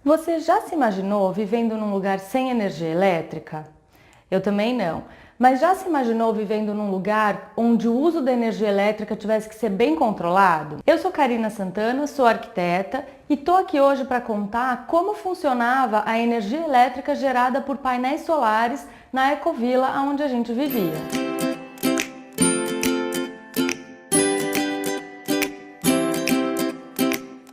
Você já se imaginou vivendo num lugar sem energia elétrica? Eu também não. Mas já se imaginou vivendo num lugar onde o uso da energia elétrica tivesse que ser bem controlado? Eu sou Karina Santana, sou arquiteta e tô aqui hoje para contar como funcionava a energia elétrica gerada por painéis solares na Ecovila onde a gente vivia.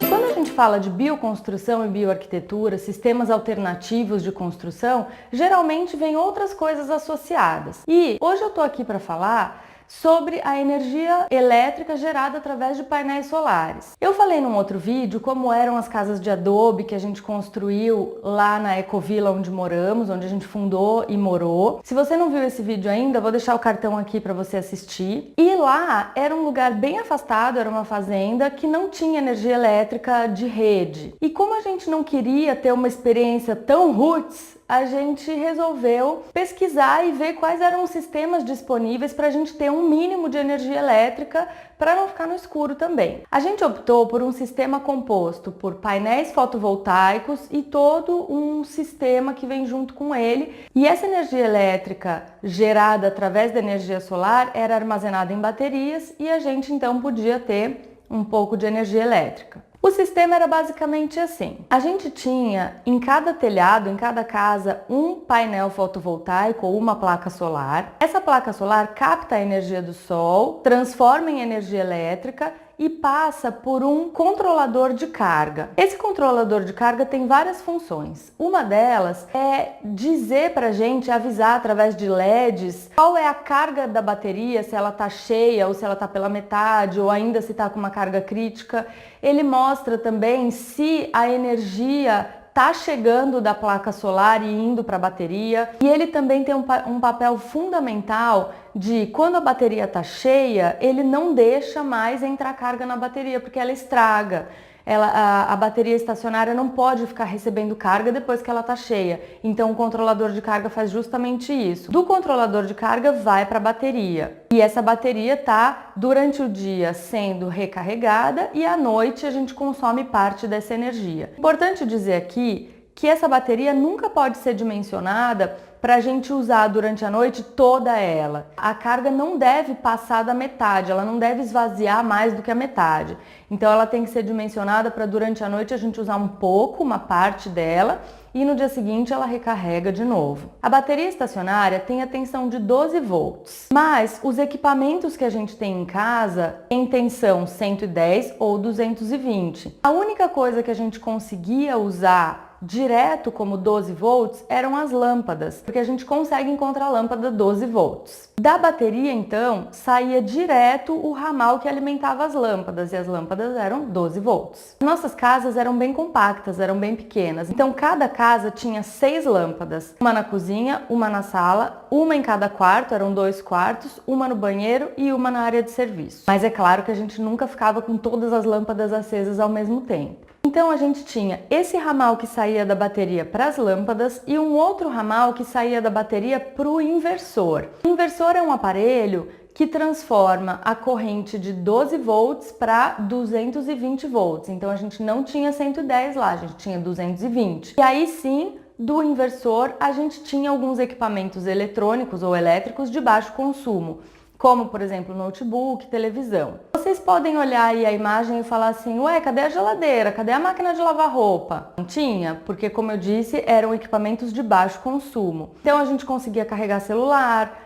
Quando a gente fala de bioconstrução e bioarquitetura, sistemas alternativos de construção, geralmente vem outras coisas associadas. E hoje eu estou aqui para falar sobre a energia elétrica gerada através de painéis solares. Eu falei num outro vídeo como eram as casas de adobe que a gente construiu lá na Ecovila onde moramos, onde a gente fundou e morou. Se você não viu esse vídeo ainda, vou deixar o cartão aqui para você assistir. E lá era um lugar bem afastado, era uma fazenda que não tinha energia elétrica de rede. E como a gente não queria ter uma experiência tão roots, a gente resolveu pesquisar e ver quais eram os sistemas disponíveis para a gente ter um mínimo de energia elétrica para não ficar no escuro também. A gente optou por um sistema composto por painéis fotovoltaicos e todo um sistema que vem junto com ele. E essa energia elétrica gerada através da energia solar era armazenada em baterias e a gente então podia ter um pouco de energia elétrica. O sistema era basicamente assim. A gente tinha em cada telhado, em cada casa, um painel fotovoltaico ou uma placa solar. Essa placa solar capta a energia do sol, transforma em energia elétrica e passa por um controlador de carga. Esse controlador de carga tem várias funções. Uma delas é dizer pra gente, avisar através de LEDs, qual é a carga da bateria, se ela tá cheia ou se ela tá pela metade ou ainda se tá com uma carga crítica. Ele mostra também se a energia tá chegando da placa solar e indo para a bateria. E ele também tem um papel fundamental de quando a bateria tá cheia, ele não deixa mais entrar carga na bateria, porque ela estraga. A bateria estacionária não pode ficar recebendo carga depois que ela está cheia. Então o controlador de carga faz justamente isso. Do controlador de carga vai para a bateria. E essa bateria está durante o dia sendo recarregada e à noite a gente consome parte dessa energia. Importante dizer aqui que essa bateria nunca pode ser dimensionada para a gente usar durante a noite toda ela. A carga não deve passar da metade, ela não deve esvaziar mais do que a metade. Então ela tem que ser dimensionada para durante a noite a gente usar um pouco, uma parte dela, e no dia seguinte ela recarrega de novo. A bateria estacionária tem a tensão de 12 volts, mas os equipamentos que a gente tem em casa têm tensão 110 ou 220. A única coisa que a gente conseguia usar direto como 12 volts eram as lâmpadas, porque a gente consegue encontrar lâmpada 12 volts. Da bateria, então, saía direto o ramal que alimentava as lâmpadas, e as lâmpadas eram 12 volts. Nossas casas eram bem compactas, eram bem pequenas, então cada casa tinha 6 lâmpadas, uma na cozinha, uma na sala, uma em cada quarto, eram 2 quartos, uma no banheiro e uma na área de serviço. Mas é claro que a gente nunca ficava com todas as lâmpadas acesas ao mesmo tempo. Então a gente tinha esse ramal que saía da bateria para as lâmpadas e um outro ramal que saía da bateria para o inversor. O inversor é um aparelho que transforma a corrente de 12 volts para 220 volts. Então a gente não tinha 110 lá, a gente tinha 220. E aí sim, do inversor a gente tinha alguns equipamentos eletrônicos ou elétricos de baixo consumo, como, por exemplo, notebook, televisão. Vocês podem olhar aí a imagem e falar assim, ué, cadê a geladeira? Cadê a máquina de lavar roupa? Não tinha, porque, como eu disse, eram equipamentos de baixo consumo. Então, a gente conseguia carregar celular,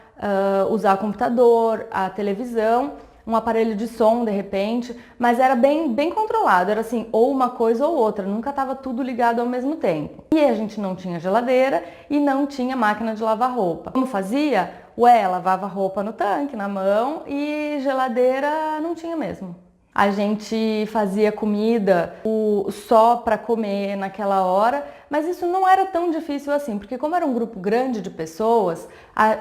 usar computador, a televisão, um aparelho de som, de repente, mas era bem controlado, era assim, ou uma coisa ou outra, nunca estava tudo ligado ao mesmo tempo. E a gente não tinha geladeira e não tinha máquina de lavar roupa. Como fazia? Ué, lavava roupa no tanque, na mão, e geladeira não tinha mesmo. A gente fazia comida só para comer naquela hora, mas isso não era tão difícil assim, porque como era um grupo grande de pessoas,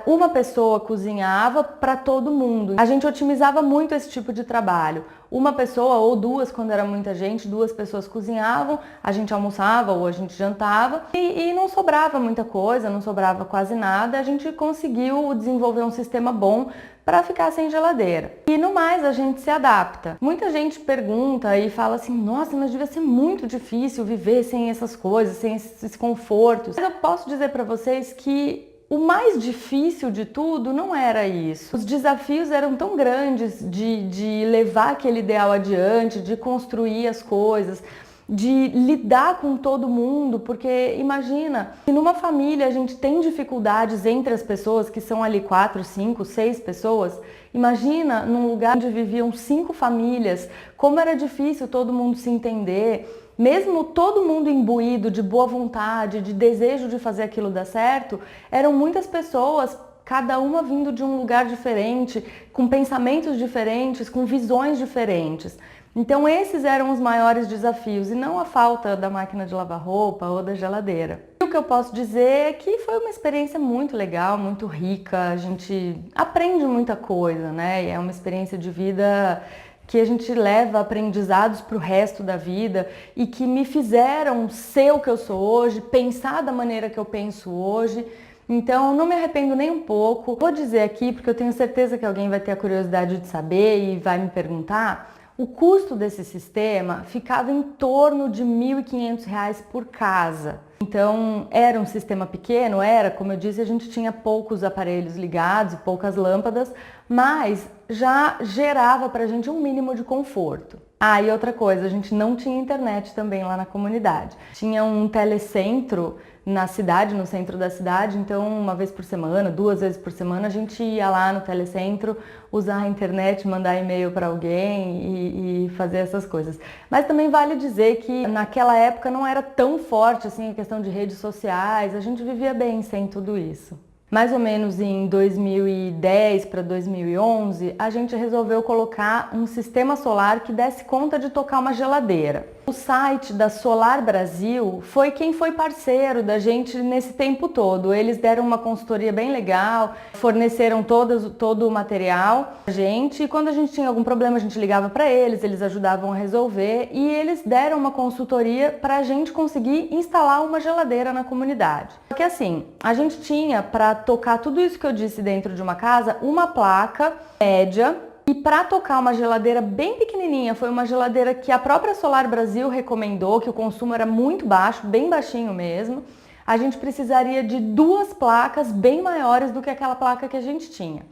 uma pessoa cozinhava para todo mundo. A gente otimizava muito esse tipo de trabalho. Uma pessoa ou duas, quando era muita gente, 2 pessoas cozinhavam, a gente almoçava ou a gente jantava e não sobrava muita coisa, não sobrava quase nada. A gente conseguiu desenvolver um sistema bom para ficar sem geladeira. E no mais a gente se adapta. Muita gente pergunta e fala assim, nossa, mas devia ser muito difícil viver sem essas coisas, sem esses confortos. Mas eu posso dizer para vocês que o mais difícil de tudo não era isso. Os desafios eram tão grandes de levar aquele ideal adiante, de construir as coisas, de lidar com todo mundo, porque imagina, se numa família a gente tem dificuldades entre as pessoas, que são ali 4, 5, 6 pessoas, imagina num lugar onde viviam 5 famílias, como era difícil todo mundo se entender. Mesmo todo mundo imbuído de boa vontade, de desejo de fazer aquilo dar certo, eram muitas pessoas, cada uma vindo de um lugar diferente, com pensamentos diferentes, com visões diferentes. Então esses eram os maiores desafios e não a falta da máquina de lavar roupa ou da geladeira. O que eu posso dizer é que foi uma experiência muito legal, muito rica, a gente aprende muita coisa, né? E é uma experiência de vida que a gente leva aprendizados para o resto da vida e que me fizeram ser o que eu sou hoje, pensar da maneira que eu penso hoje. Então, não me arrependo nem um pouco. Vou dizer aqui, porque eu tenho certeza que alguém vai ter a curiosidade de saber e vai me perguntar, o custo desse sistema ficava em torno de R$ 1.500 por casa. Então, era um sistema pequeno? Era, como eu disse, a gente tinha poucos aparelhos ligados e poucas lâmpadas, mas já gerava pra gente um mínimo de conforto. Ah, e outra coisa, a gente não tinha internet também lá na comunidade. Tinha um telecentro na cidade, no centro da cidade, então uma vez por semana, 2 vezes por semana, a gente ia lá no telecentro usar a internet, mandar e-mail para alguém e fazer essas coisas. Mas também vale dizer que naquela época não era tão forte assim a questão de redes sociais, a gente vivia bem sem tudo isso. Mais ou menos em 2010 para 2011, a gente resolveu colocar um sistema solar que desse conta de tocar uma geladeira. O site da Solar Brasil foi quem foi parceiro da gente nesse tempo todo. Eles deram uma consultoria bem legal, forneceram todo o material a gente, e quando a gente tinha algum problema a gente ligava para eles, eles ajudavam a resolver e eles deram uma consultoria para a gente conseguir instalar uma geladeira na comunidade. Porque assim, a gente tinha para tocar tudo isso que eu disse dentro de uma casa, uma placa média. E para tocar uma geladeira bem pequenininha, foi uma geladeira que a própria Solar Brasil recomendou, que o consumo era muito baixo, bem baixinho mesmo, a gente precisaria de 2 placas bem maiores do que aquela placa que a gente tinha.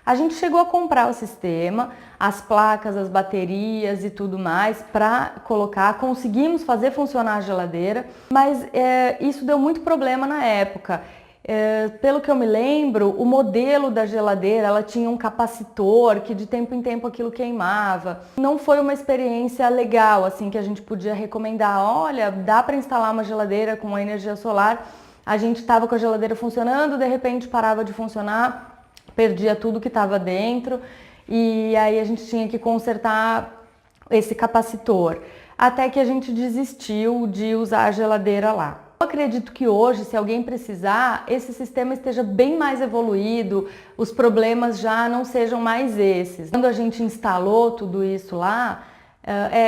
A gente chegou a comprar o sistema, as placas, as baterias e tudo mais para colocar, conseguimos fazer funcionar a geladeira, mas isso deu muito problema na época. Pelo que eu me lembro, o modelo da geladeira, ela tinha um capacitor que de tempo em tempo aquilo queimava. Não foi uma experiência legal, assim, que a gente podia recomendar. Olha, dá para instalar uma geladeira com a energia solar. A gente estava com a geladeira funcionando, de repente parava de funcionar, perdia tudo que estava dentro e aí a gente tinha que consertar esse capacitor. Até que a gente desistiu de usar a geladeira lá. Eu acredito que hoje, se alguém precisar, esse sistema esteja bem mais evoluído, os problemas já não sejam mais esses. Quando a gente instalou tudo isso lá,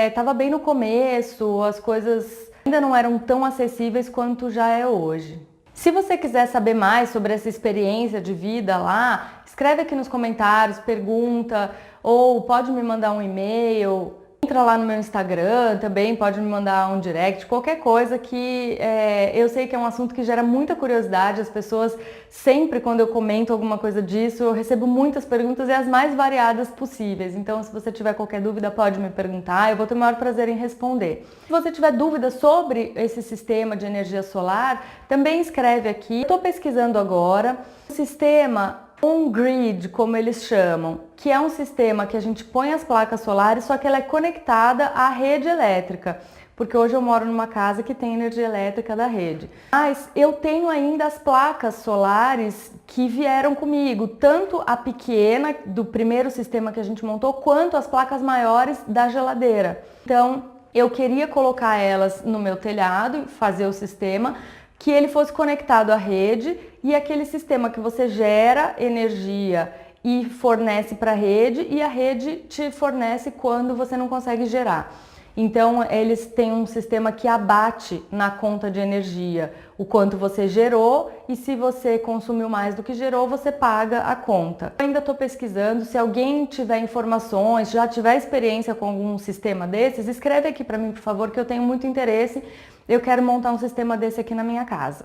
estava bem no começo, as coisas ainda não eram tão acessíveis quanto já é hoje. Se você quiser saber mais sobre essa experiência de vida lá, escreve aqui nos comentários, pergunta, ou pode me mandar um e-mail. Entra lá no meu Instagram, também pode me mandar um direct, qualquer coisa que eu sei que é um assunto que gera muita curiosidade. As pessoas, sempre quando eu comento alguma coisa disso, eu recebo muitas perguntas e as mais variadas possíveis. Então, se você tiver qualquer dúvida, pode me perguntar, eu vou ter o maior prazer em responder. Se você tiver dúvidas sobre esse sistema de energia solar, também escreve aqui. Estou pesquisando agora o sistema on-grid, como eles chamam, que é um sistema que a gente põe as placas solares, só que ela é conectada à rede elétrica, porque hoje eu moro numa casa que tem energia elétrica da rede. Mas eu tenho ainda as placas solares que vieram comigo, tanto a pequena do primeiro sistema que a gente montou, quanto as placas maiores da geladeira. Então, eu queria colocar elas no meu telhado, fazer o sistema, que ele fosse conectado à rede e aquele sistema que você gera energia e fornece para a rede e a rede te fornece quando você não consegue gerar. Então eles têm um sistema que abate na conta de energia o quanto você gerou, e se você consumiu mais do que gerou, você paga a conta. Eu ainda estou pesquisando, se alguém tiver informações, já tiver experiência com algum sistema desses, escreve aqui para mim, por favor, que eu tenho muito interesse. Eu quero montar um sistema desse aqui na minha casa.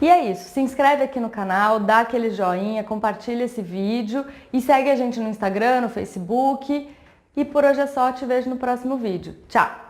E é isso, se inscreve aqui no canal, dá aquele joinha, compartilha esse vídeo e segue a gente no Instagram, no Facebook. E por hoje é só, te vejo no próximo vídeo. Tchau!